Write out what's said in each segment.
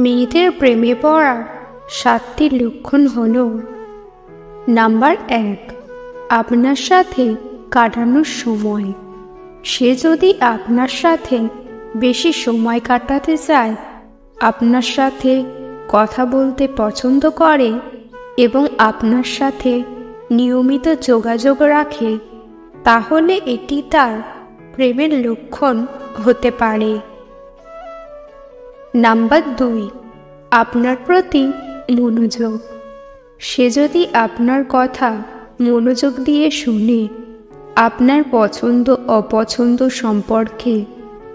মেয়েদের প্রেমে পড়ার 7টি লক্ষণ হল: নাম্বার 1, আপনার সাথে কাটানোর সময়। সে যদি আপনার সাথে বেশি সময় কাটাতে চায়, আপনার সাথে কথা বলতে পছন্দ করে এবং আপনার সাথে নিয়মিত যোগাযোগ রাখে, তাহলে এটি তার প্রেমের লক্ষণ হতে পারে। নাম্বার 2, আপনার প্রতি মনোযোগ। সে যদি আপনার কথা মনোযোগ দিয়ে শুনে, আপনার পছন্দ অপছন্দ সম্পর্কে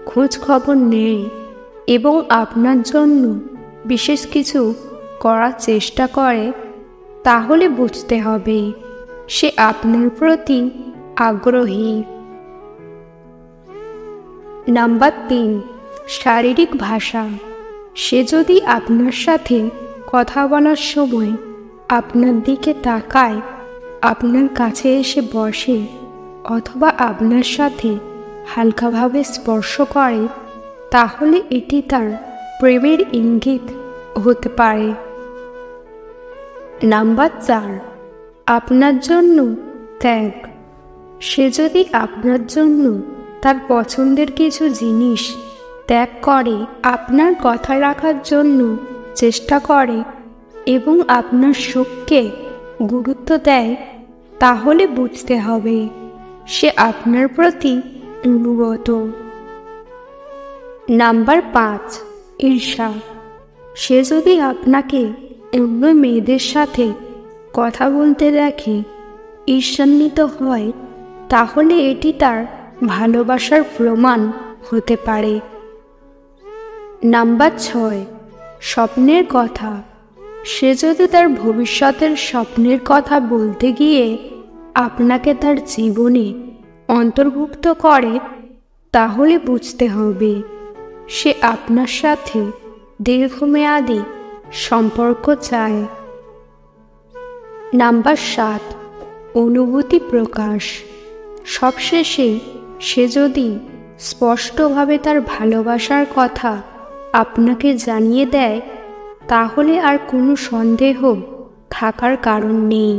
খোঁজ খবর নেয় এবং আপনার জন্য বিশেষ কিছু করার চেষ্টা করে, তাহলে বুঝতে হবে সে আপনার প্রতি আগ্রহী। নাম্বার 3, শারীরিক ভাষা। সে যদি আপনার সাথে কথা বলার সময় আপনার দিকে তাকায়, আপনার কাছে এসে বসে অথবা আপনার সাথে হালকাভাবে স্পর্শ করে, তাহলে এটি তার প্রেমের ইঙ্গিত হতে পারে। নাম্বার 4, আপনার জন্য ত্যাগ। সে যদি আপনার জন্য তার পছন্দের কিছু জিনিস ত্যাগ করে, আপনার কথা রাখার জন্য চেষ্টা করে এবং আপনার সুখকে গুরুত্ব দেয়, তাহলে বুঝতে হবে সে আপনার প্রতি অনুগত। নাম্বার 5, ঈর্ষা। সে যদি আপনাকে অন্য মেয়েদের সাথে কথা বলতে দেখে ঈর্ষান্বিত হয়, তাহলে এটি তার ভালোবাসার প্রমাণ হতে পারে। নাম্বার 6, স্বপ্নের কথা। সে যদি তার ভবিষ্যতের স্বপ্নের কথা বলতে গিয়ে আপনাকে তার জীবনে অন্তর্ভুক্ত করে, তাহলে বুঝতে হবে সে আপনার সাথে দীর্ঘমেয়াদী সম্পর্ক চায়। নাম্বার 7, অনুভূতি প্রকাশ। সবশেষে সে যদি স্পষ্টভাবে তার ভালোবাসার কথা আপনাকে জানিয়ে দেয়, তাহলে আর কোনো সন্দেহ থাকার কারণ নেই।